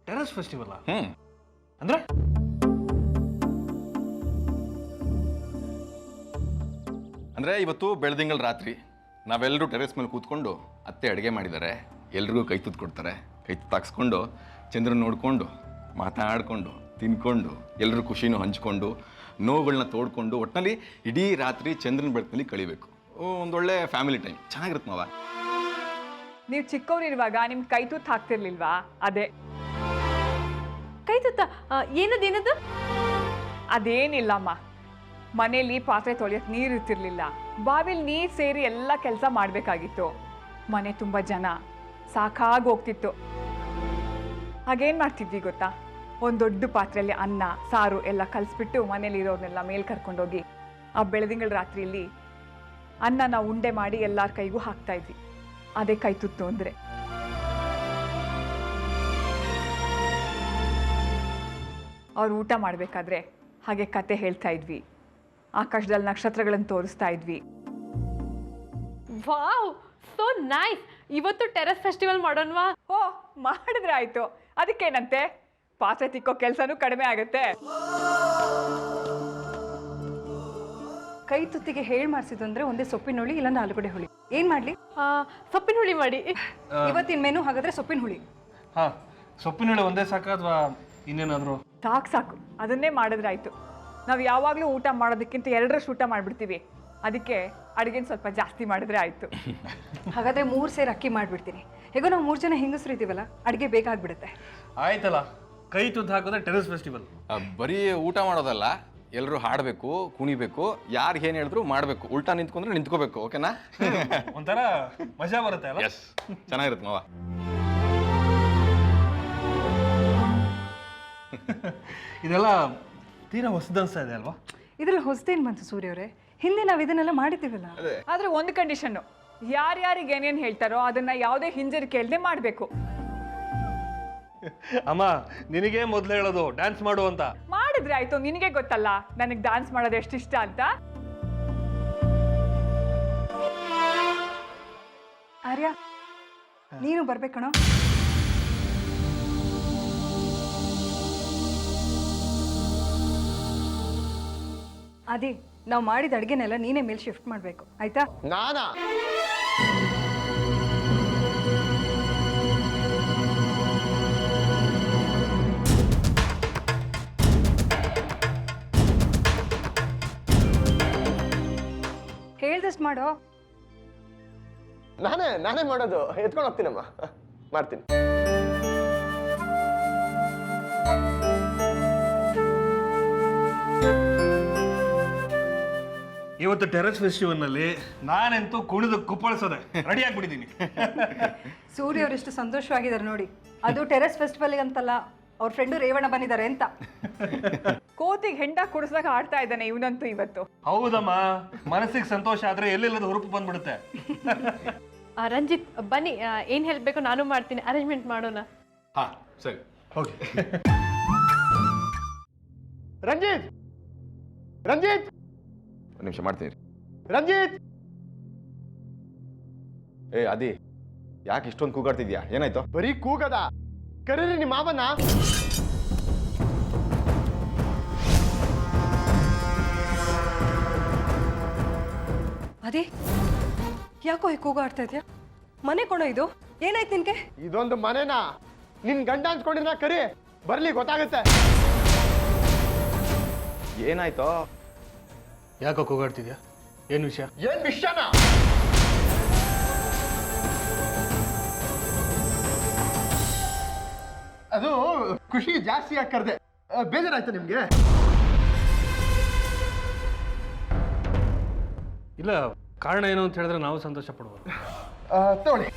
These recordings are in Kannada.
ಟೆರಸ್ ಫೆಸ್ಟಿವಲ್ ಅಂದ್ರೆ ಅಂದರೆ ಇವತ್ತು ಬೆಳದಿಂಗಳ ರಾತ್ರಿ ನಾವೆಲ್ಲರೂ ಟೆರೆಸ್ ಮೇಲೆ ಕೂತ್ಕೊಂಡು ಅತ್ತೆ ಅಡುಗೆ ಮಾಡಿದ್ದಾರೆ, ಎಲ್ರಿಗೂ ಕೈ ತುತ್ತು ಕೊಡ್ತಾರೆ, ಕೈ ತುತ್ತು ಹಾಕ್ಸ್ಕೊಂಡು ಚಂದ್ರನ ನೋಡಿಕೊಂಡು ಮಾತಾಡಿಕೊಂಡು ತಿನ್ಕೊಂಡು ಎಲ್ಲರೂ ಖುಷಿನೂ ಹಂಚ್ಕೊಂಡು ನೋವುಗಳನ್ನ ತೋಡ್ಕೊಂಡು ಒಟ್ಟಿನಲ್ಲಿ ಇಡೀ ರಾತ್ರಿ ಚಂದ್ರನ ಬೆಳಕಿನಲ್ಲಿ ಕಳಿಬೇಕು. ಒಂದೊಳ್ಳೆ ಫ್ಯಾಮಿಲಿ ಟೈಮ್ ಚೆನ್ನಾಗಿರುತ್ತೆ ಮಾವ. ನೀವು ಚಿಕ್ಕವರಿರುವಾಗ ನಿಮ್ಗೆ ಕೈ ತುತ್ತು ಹಾಕ್ತಿರ್ಲಿಲ್ವಾ? ಅದೇ ಕೈ ತುತ್ತ. ಏನದೇನದು? ಅದೇನಿಲ್ಲಮ್ಮ, ಮನೇಲಿ ಪಾತ್ರೆ ತೊಳೆಯೋಕೆ ನೀರು ಇರ್ತಿರ್ಲಿಲ್ಲ, ಬಾವಿಲಿ ನೀರು ಸೇರಿ ಎಲ್ಲ ಕೆಲಸ ಮಾಡಬೇಕಾಗಿತ್ತು. ಮನೆ ತುಂಬ ಜನ, ಸಾಕಾಗಿ ಹೋಗ್ತಿತ್ತು. ಹಾಗೇನು ಮಾಡ್ತಿದ್ವಿ ಗೊತ್ತಾ? ಒಂದು ದೊಡ್ಡ ಪಾತ್ರೆಯಲ್ಲಿ ಅನ್ನ ಸಾರು ಎಲ್ಲ ಕಲಿಸ್ಬಿಟ್ಟು ಮನೇಲಿರೋರ್ನೆಲ್ಲ ಮೇಲ್ ಕರ್ಕೊಂಡೋಗಿ ಆ ಬೆಳದಿಂಗಳ ರಾತ್ರಿಯಲ್ಲಿ ಅನ್ನನ ಉಂಡೆ ಮಾಡಿ ಎಲ್ಲರ ಕೈಗೂ ಹಾಕ್ತಾ ಇದ್ವಿ. ಅದೇ ಕೈ ತುತ್ತು ಅಂದರೆ. ಅವ್ರು ಊಟ ಮಾಡಬೇಕಾದ್ರೆ ಹಾಗೆ ಕತೆ ಹೇಳ್ತಾ ಇದ್ವಿ, ಆಕಾಶದಲ್ಲಿ ನಕ್ಷತ್ರಗಳನ್ನು ತೋರಿಸ್ತಾ ಇದ್ವಿ. Wow, so nice. ಇವತ್ತು ಟೆರಸ್ ಫೆಸ್ಟಿವಲ್ ಮಾಡೋಣವಾ? ಓ, ಮಾಡಿದ್ರೆ ಆಯ್ತು, ಅದಕ್ಕೇನಂತೆ, ಪಾತ್ರೆ ತಿಕ್ಕೋ ಕೆಲಸನೂ ಕಡಿಮೆ ಆಗುತ್ತೆ. ಕೈ ತುತ್ತಿಗೆ ಹೇಳಿ ಮಾಡಿಸಿದ್ದು ಅಂದ್ರೆ ಒಂದೇ ಸೊಪ್ಪಿನ ಹುಳಿ ಇಲ್ಲ ಆಲೂಗಡ್ಡೆ ಹುಳಿ. ಏನ್ ಮಾಡ್ಲಿ? ಸೊಪ್ಪಿನ ಹುಳಿ ಮಾಡಿ. ಇವತ್ತಿನ ಮೆನು ಹಾಗಾದ್ರೆ ಸೊಪ್ಪಿನ ಹುಳಿ. ಹಾ, ಸೊಪ್ಪಿನ ಒಂದೇ ಸಾಕ ಅಥವಾ ಇನ್ನೇನಾದ್ರು? ಸಾಕು, ಅದನ್ನೇ ಮಾಡಿದ್ರಾಯ್ತು. ನಾವು ಯಾವಾಗಲೂ ಊಟ ಮಾಡೋದಕ್ಕಿಂತ 2ರಷ್ಟು ಊಟ ಮಾಡಿಬಿಡ್ತೀವಿ, ಅದಕ್ಕೆ ಅಡುಗೆನ ಸ್ವಲ್ಪ ಜಾಸ್ತಿ ಮಾಡಿದ್ರೆ ಆಯಿತು. ಹಾಗಾದ್ರೆ 3 ಸೇರು ಅಕ್ಕಿ ಮಾಡಿಬಿಡ್ತೀನಿ. ಹೇಗೋ ನಾವು 3 ಜನ ಹೆಂಗಸರು ಇದ್ದೀವಲ್ಲ, ಅಡುಗೆ ಬೇಕಾಗ್ಬಿಡುತ್ತೆ. ಆಯ್ತಲ್ಲ, ಕೈ ತುತ್ತು ಹಾಕೋದ್ರೆ ಟೆರಸ್ ಫೆಸ್ಟಿವಲ್. ಬರೀ ಊಟ ಮಾಡೋದಲ್ಲ, ಎಲ್ಲರೂ ಹಾಡಬೇಕು, ಕುಣಿಬೇಕು, ಯಾರು ಏನು ಹೇಳಿದ್ರು ಮಾಡಬೇಕು, ಉಲ್ಟಾ ನಿಂತ್ಕೊಂಡ್ರೆ ನಿಂತ್ಕೋಬೇಕು. ಓಕೆನಾ? ಒಂಥರ ಮಜಾ ಬರುತ್ತೆ ಅಲ್ಲ? ಎಸ್, ಚೆನ್ನಾಗಿರುತ್ತೆ ಮಾವ. ಇದೆಲ್ಲ ತೀರಾ ಹೊಸದನ್ಸ್ತಾ ಇದೆ ಅಲ್ವಾ? ಇದ್ರಲ್ಲಿ ಹೊಸದೇನು ಬಂತು ಸೂರ್ಯ ಅವರೇ? ಹಿಂದೆ ನಾವು ಇದನ್ನೆಲ್ಲ ಮಾಡಿದ್ದೀವಲ್ಲ. ಆದರೆ ಒಂದು ಕಂಡೀಷನ್ನು, ಯಾರ್ಯಾರಿಗೆ ಏನೇನು ಹೇಳ್ತಾರೋ ಅದನ್ನು ಯಾವುದೇ ಹಿಂಜರಿಕೆ ಇಲ್ಲದೆ ಮಾಡಬೇಕು. ಅಮ್ಮ, ನಿನಗೆ ಮೊದಲು ಹೇಳೋದು ಡ್ಯಾನ್ಸ್ ಮಾಡು ಅಂತ. ಮಾಡಿದ್ರೆ ಆಯ್ತು, ನಿನಗೆ ಗೊತ್ತಲ್ಲ ನನಗೆ ಡ್ಯಾನ್ಸ್ ಮಾಡೋದು ಎಷ್ಟು ಇಷ್ಟ ಅಂತ. ಆರ್ಯ, ನೀನು ಬರ್ಬೇಕಣೋ. ಅದೇ ನಾವು ಮಾಡಿದ ಅಡುಗೆನೆಲ್ಲ ನೀನೇ ಮೇಲೆ ಶಿಫ್ಟ್ ಮಾಡಬೇಕು, ಆಯ್ತಾ? ನಾನಾ? ಹೇಳ್ದಷ್ಟು ಮಾಡೋ. ನಾನೇ ಮಾಡೋದು. ಎತ್ಕೊಂಡು ಹೋಗ್ತೀನಮ್ಮ, ಮಾಡ್ತೀನಿ. ಇವತ್ತು ಟೆರಸ್ ಫೆಸ್ಟಿವಲ್ ನಲ್ಲಿ ನಾನಂತೂ ಕುಣಿದು ಕುಪ್ಪಳಿಸೋದೆ ರೆಡಿ ಆಗ್ಬಿಟ್ಟಿದ್ದೀನಿ. ಸೂರ್ಯ ಅವರು ಎಷ್ಟು ಸಂತೋಷವಾಗಿದ್ದಾರೆ ನೋಡಿ. ಅದು ಟೆರಸ್ ಫೆಸ್ಟಿವಲ್ ಅಂತಲ್ಲ, ಅವ್ರ ಫ್ರೆಂಡು ರೇವಣ್ಣ ಬಂದಿದ್ದಾರೆ ಅಂತ. ಕೋತಿಗೆ ಹೆಂಡ ಕುಡಿಸ್ದಾಗ ಆಡ್ತಾ ಇದ್ದಾನೆ ಇವನಂತೂ ಇವತ್ತು. ಹೌದಮ್ಮ, ಮನಸ್ಸಿಗೆ ಸಂತೋಷ ಆದ್ರೆ ಎಲ್ಲೆಲ್ಲದ ಹುರುಪು ಬಂದ್ಬಿಡುತ್ತೆ. ರಂಜಿತ್ ಬನ್ನಿ, ಏನ್ ಹೇಳ್ಬೇಕು ನಾನು ಮಾಡ್ತೀನಿ, ಅರೇಂಜ್ಮೆಂಟ್ ಮಾಡೋಣ. ಹಾ ಸರಿ, ಓಕೆ. ರಂಜಿತ್, ರಂಜಿತ್, ಒಂದು ನಿಮಿಷ ಮಾಡ್ತೀನಿ. ರಂಜಿತ್. ಏ ಅದಿ, ಯಾಕೆ ಇಷ್ಟೊಂದು ಕೂಗಾಡ್ತಿದ್ಯಾ? ಏನಾಯ್ತು? ಬರೀ ಕೂಗದ, ಕರೀರಿ ನಿಮ್ಮ ಮಾವನ್ನ. ಅದೇ ಯಾಕೋ ಕೂಗಾಡ್ತಾ ಇದೆಯಾ? ಮನೆ ಕೊಡೋ ಇದು, ಏನಾಯ್ತು ನಿನ್ಗೆ? ಇದೊಂದು ಮನೆನಾ? ನಿನ್ ಗಂಡ ಅನ್ಸ್ಕೊಂಡಿನ ಕರಿ, ಬರ್ಲಿ ಗೊತ್ತಾಗುತ್ತೆ. ಏನಾಯ್ತೋ? ಯಾಕೋ ಕೂಗಾಡ್ತಿದ್ಯಾ? ಏನು ವಿಷಯ? ಏನ್ ವಿಷಯನ? ಅದು ಖುಷಿ ಜಾಸ್ತಿ ಆಗಿ ಕರ್ದೆ. ಬೇಜಾರಾಯ್ತಾ ನಿಮ್ಗೆ? ಇಲ್ಲ, ಕಾರಣ ಏನು ಅಂತ ಹೇಳಿದ್ರೆ ನಾವು ಸಂತೋಷ ಪಡ್ಬೋದು. ತಗೊಳ್ಳಿ,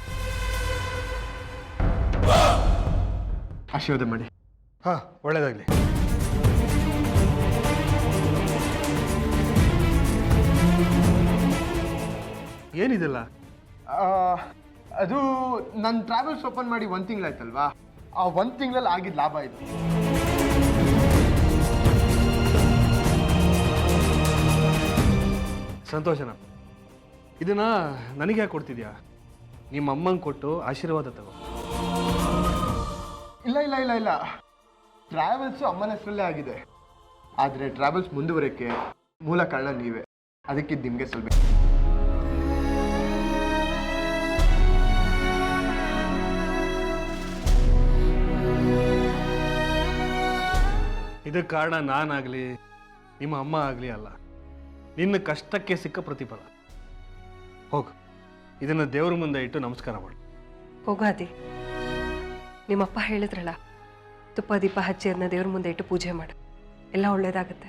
ಆಶೀರ್ವಾದ ಮಾಡಿ. ಹಾ, ಒಳ್ಳೇದಾಗ್ಲಿ. ಏನಿದೆಲ್ಲ? ಅದು ನನ್ನ ಟ್ರಾವೆಲ್ಸ್ ಓಪನ್ ಮಾಡಿ 1 ತಿಂಗಳಾಯ್ತಲ್ವಾ, ಆ 1 ತಿಂಗಳಲ್ಲಿ ಆಗಿದ್ದ ಲಾಭ ಇದು. ಸಂತೋಷನ. ಇದನ್ನ ನನಗೆ ಯಾಕೆ ಕೊಡ್ತಿದ್ಯಾ? ನಿಮ್ಮ ಅಮ್ಮಂಗೆ ಕೊಟ್ಟು ಆಶೀರ್ವಾದ ತಗೋ. ಇಲ್ಲ ಇಲ್ಲ ಇಲ್ಲ ಇಲ್ಲ, ಟ್ರಾವೆಲ್ಸು ಅಮ್ಮನ ಹೆಸರಲ್ಲೇ ಆಗಿದೆ. ಆದರೆ ಟ್ರಾವೆಲ್ಸ್ ಮುಂದುವರೆಯೋಕ್ಕೆ ಮೂಲ ಕಾರಣ ನೀವೇ. ಅದಕ್ಕಿದ್ದು ನಿಮಗೆ ಸ್ವಲ್ಪ ಇದಕ್ಕೆ ಕಾರಣ ನಾನಾಗಲಿ ನಿಮ್ಮ ಅಮ್ಮ ಆಗಲಿ ಅಲ್ಲ, ನಿನ್ನ ಕಷ್ಟಕ್ಕೆ ಸಿಕ್ಕ ಪ್ರತಿಫಲ. ಹೋಗು, ಇದನ್ನು ದೇವ್ರ ಮುಂದೆ ಇಟ್ಟು ನಮಸ್ಕಾರ ಮಾಡು. ಹೋಗಾದಿ, ನಿಮ್ಮಪ್ಪ ಹೇಳಿದ್ರಲ್ಲ, ತುಪ್ಪ ದೀಪ ಹಚ್ಚಿ ಅದನ್ನ ದೇವ್ರ ಮುಂದೆ ಇಟ್ಟು ಪೂಜೆ ಮಾಡು, ಎಲ್ಲ ಒಳ್ಳೇದಾಗತ್ತೆ.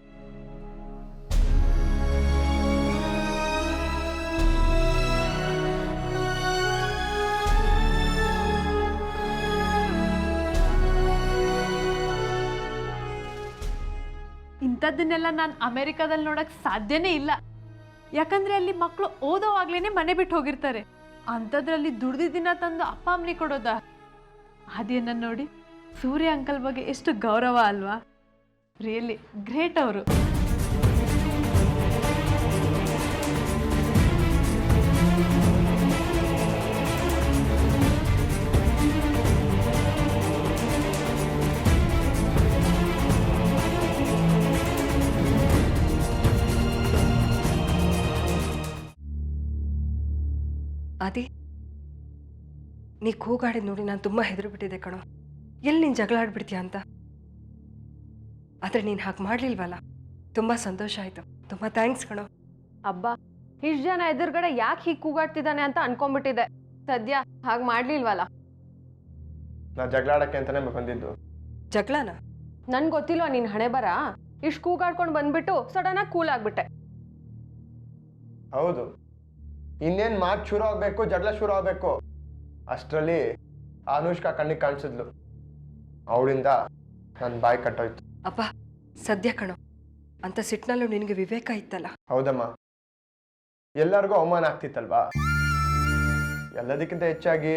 ಇಂಥದ್ದನ್ನೆಲ್ಲ ನಾನು ಅಮೆರಿಕಾದಲ್ಲಿ ನೋಡಕ್ ಸಾಧ್ಯನೇ ಇಲ್ಲ. ಯಾಕಂದ್ರೆ ಅಲ್ಲಿ ಮಕ್ಕಳು ಓದೋವಾಗ್ಲೇನೆ ಮನೆ ಬಿಟ್ಟು ಹೋಗಿರ್ತಾರೆ. ಅಂಥದ್ರಲ್ಲಿ ದುಡ್ದಿದ್ದಿನ ತಂದು ಅಪ್ಪ ಅಮ್ಮನಿಗೆ ಕೊಡೋದಾ? ಅದೇನ ನೋಡಿ, ಸೂರ್ಯ ಅಂಕಲ್ ಬಗ್ಗೆ ಎಷ್ಟು ಗೌರವ ಅಲ್ವಾ? ರಿಯಲಿ ಗ್ರೇಟ್ ಅವರು. ಆದಿ, ನೀ ಕೂಗಾಡಿದ್ ನೋಡಿ ನಾನು ತುಂಬ ಹೆದರ್ಬಿಟ್ಟಿದ್ದೆ ಕಣೋ. ಎಲ್ಲಿ ನೀನು ಜಗಳ ಆಡ್ಬಿಡ್ತೀಯ ಅಂತ. ಆದರೆ ನೀನು ಹಾಗೆ ಮಾಡಲಿಲ್ವಲ್ಲ, ತುಂಬ ಸಂತೋಷ ಆಯಿತು. ತುಂಬ ಥ್ಯಾಂಕ್ಸ್ ಕಣೋ. ಅಬ್ಬಾ, ಇಷ್ಟು ಜನ ಎದುರುಗಡೆ ಯಾಕೆ ಹೀಗೆ ಕೂಗಾಡ್ತಿದ್ದಾನೆ ಅಂತ ಅನ್ಕೊಂಡ್ಬಿಟ್ಟಿದ್ದೆ. ಸದ್ಯ ಹಾಗೆ ಮಾಡ್ಲಿಲ್ವಲ್ಲ. ನಾ ಜಗಳಾಡಕ್ಕೆ ಅಂತಾನೆ ಬಂದಿದ್ದು. ಜಗಳನ? ನನ್ಗೆ ಗೊತ್ತಿಲ್ವ ನೀನ್ ಹಣೆ ಬರ. ಇಷ್ಟು ಕೂಗಾಡ್ಕೊಂಡು ಬಂದ್ಬಿಟ್ಟು ಸಡನ್ ಆಗಿ ಕೂಲ್ ಆಗ್ಬಿಟ್ಟೆ. ಹೌದು, ಇನ್ನೇನು ಮಾತು ಶುರು ಆಗಬೇಕು, ಜಗಳ ಶುರು ಆಗಬೇಕು ಅಷ್ಟರಲ್ಲಿ ಅನುಷ್ಕಾ ಕಣ್ಣಿಗೆ ಕಾಣಿಸಿದ್ಲು. ಅವಳಿಂದ ನನ್ನ ಬಾಯಿ ಕಟ್ಟೋಯ್ತು. ಅಪ್ಪ ಸದ್ಯ ಕಣೋ, ಅಂತ ಸಿಟ್ನಲ್ಲೂ ನಿನಗೆ ವಿವೇಕ ಇತ್ತಲ್ಲ. ಹೌದಮ್ಮ, ಎಲ್ಲರಿಗೂ ಅವಮಾನ ಆಗ್ತಿತ್ತಲ್ವಾ. ಎಲ್ಲದಕ್ಕಿಂತ ಹೆಚ್ಚಾಗಿ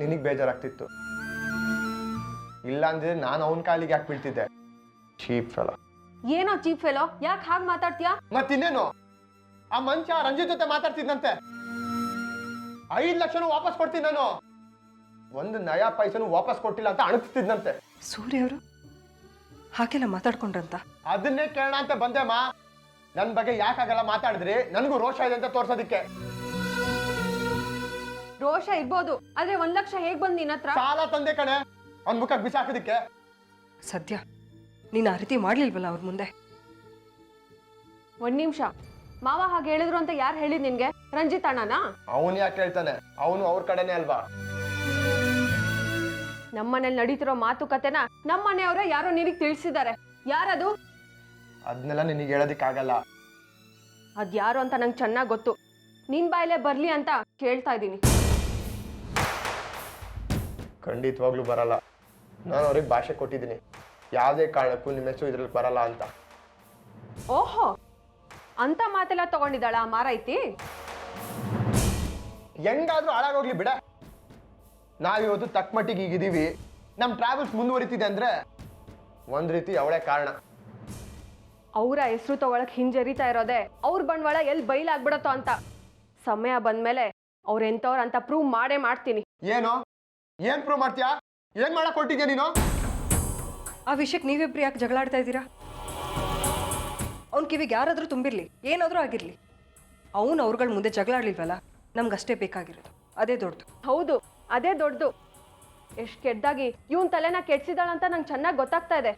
ನಿನಗೆ ಬೇಜಾರಾಗ್ತಿತ್ತು. ಇಲ್ಲ ಅಂದ್ರೆ ನಾನು ಅವನ ಕಾಲಿಗೆ ಯಾಕೆ ಬೀಳ್ತಿದ್ದೆ. Cheap fellow. ಏನೋ ಚೀಪ್ ಫೆಲೋ? ಯಾಕೆ ಹಾಗೆ ಮಾತಾಡ್ತೀಯಾ? ಮತ್ತಿನ್ನೇನು, ಆ ಮನುಷ್ಯ ರಂಜಿತ್ ಜೊತೆ ಮಾತಾಡ್ತಿದ್ದಂತೆ. 5 ಲಕ್ಷನೂ ವಾಪಸ್ ಕೊಡ್ತೀನಿ ನಾನು, 1 ನಯಾ ಪೈಸನು ವಾಪಸ್ ಕೊಟ್ಟಿಲ್ಲ ಅಂತ ಅಣಗ್ತಿದ್ದಂತೆ. ಸೂರ್ಯ ಅವರು ಹಾಗೆಲ್ಲ ಮಾತಾಡ್ಕೊಂಡ್ರಂತ? ಅದನ್ನೇ ಕೇಳೋಣ ಅಂತ ಬಂದೆಮ್ಮ. ನನ್ನ ಬಗ್ಗೆ ಯಾಕಾಗಲ್ಲ ಮಾತಾಡಿದ್ರಿ, ನನಗೂ ರೋಷ ಇದೆ ಅಂತ ತೋರ್ಸೋದಿಕ್ಕೆ. ರೋಷ ಇರ್ಬೋದು, ಆದ್ರೆ 1 ಲಕ್ಷ ಹೇಗ್ ಬಂದ್ ನಿನ್ನ ಹತ್ರ? ಸಾಲ ತಂದೆ ಕಣೆ, ಅವ್ನ ಮುಖಕ್ಕೆ ಬಿಸಾಕೋದಿಕ್ಕೆ. ಸದ್ಯ ನೀನು ಆ ರೀತಿ ಮಾಡ್ಲಿಲ್ವಲ್ಲ ಅವ್ರ ಮುಂದೆ. 1 ನಿಮಿಷ, ಮಾವ ಹಾಗೆ ಹೇಳಿದ್ರು ಅಂತ ಯಾರು ಹೇಳಿದ್ ನಿನ್ಗೆ? ರಂಜಿತ್ ಅಣ್ಣನಾ? ಅವನು ಯಾಕೆ ಹೇಳ್ತಾನೆ, ಅವನು ಅವ್ರ ಕಡೆನೇ ಅಲ್ವಾ. ನಮ್ಮನೇಲಿ ನಡೀತಿರೋ ಮಾತುಕತೆನ ನಮ್ಮನೆಯವರೇ ಯಾರೋ ನಿನಗೆ ತಿಳಿಸಿದ್ದಾರೆ. ಯಾರದು? ಅದನ್ನೆಲ್ಲ ನಿನಗೆ ಹೇಳೋದಿಕ್ಕಾಗಲ್ಲ. ಅದ್ಯಾರು ಅಂತ ನಂಗೆ ಚೆನ್ನಾಗಿ ಗೊತ್ತು. ನಿನ್ ಬಾಯಲ್ಲೇ ಬರ್ಲಿ ಅಂತ ಕೇಳ್ತಾ ಇದ್ದೀನಿ. ಖಂಡಿತವಾಗ್ಲೂ ಬರಲ್ಲ. ನಾನು ಅವ್ರಿಗೆ ಭಾಷೆ ಕೊಟ್ಟಿದ್ದೀನಿ, ಯಾವುದೇ ಕಾರಣಕ್ಕೂ ನಿಮ್ಮ ಹೆಸರು ಇದ್ರಲ್ಲಿ ಬರಲ್ಲ ಅಂತ. ಓಹೋ, ಅಂತ ಮಾತೆಲ್ಲ ತಗೊಂಡಿದ್ದಾಳ ಆ ಮಾರೈತಿ? ಹೆಂಗಾದ್ರೂ ಹಾಳಾಗೋಗ್ಲಿ ಬಿಡ. ನಾವಿವತ್ತು ತಕ್ಕ ಮಟ್ಟಿಗೆ ಈಗಿದ್ದೀವಿ, ನಮ್ಮ ಟ್ರಾವೆಲ್ಸ್ ಮುಂದುವರಿತಿದೆ ಅಂದ್ರೆ ಒಂದ್ ರೀತಿ ಅವಳೇ ಕಾರಣ. ಅವರ ಹೆಸರು ತಗೊಳಕ್ ಹಿಂಜರಿತಾ ಇರೋದೆ ಅವ್ರ ಬಂಡವಾಳ ಎಲ್ಲಿ ಬೈಲಾಗ್ಬಿಡತ್ತೋ ಅಂತ. ಸಮಯ ಬಂದ್ಮೇಲೆ ಅವ್ರ ಎಂತವ್ರ ಅಂತ ಪ್ರೂವ್ ಮಾಡೇ ಮಾಡ್ತೀನಿ. ಏನ್ ಪ್ರೂವ್ ಮಾಡ್ತೀಯಾ? ಏನ್ ಮಾಡಕ್ ಕೊಟ್ಟಿದ್ಯಾ ನೀನು? ಆ ವಿಷಯಕ್ಕೆ ನೀವಿಬ್ರು ಯಾಕೆ ಜಗಳಾಡ್ತಾ ಇದ್ದೀರಾ? ಅವ್ನ ಕಿವಿಗೆ ಯಾರಾದರೂ ತುಂಬಿರ್ಲಿ, ಏನಾದರೂ ಆಗಿರಲಿ, ಅವನು ಅವ್ರುಗಳ ಮುಂದೆ ಜಗಳಾಡ್ಲಿಲ್ವಲ್ಲ, ನಮ್ಗಷ್ಟೇ ಬೇಕಾಗಿರೋದು. ಅದೇ ದೊಡ್ಡದು. ಹೌದು, ಅದೇ ದೊಡ್ಡದು. ಎಷ್ಟು ಕೆಟ್ಟದಾಗಿ ಇವನ್ ತಲೆನ ಕೆಡ್ಸಿದಾಳಂತ ನಂಗೆ ಚೆನ್ನಾಗಿ ಗೊತ್ತಾಗ್ತಾ ಇದೆ.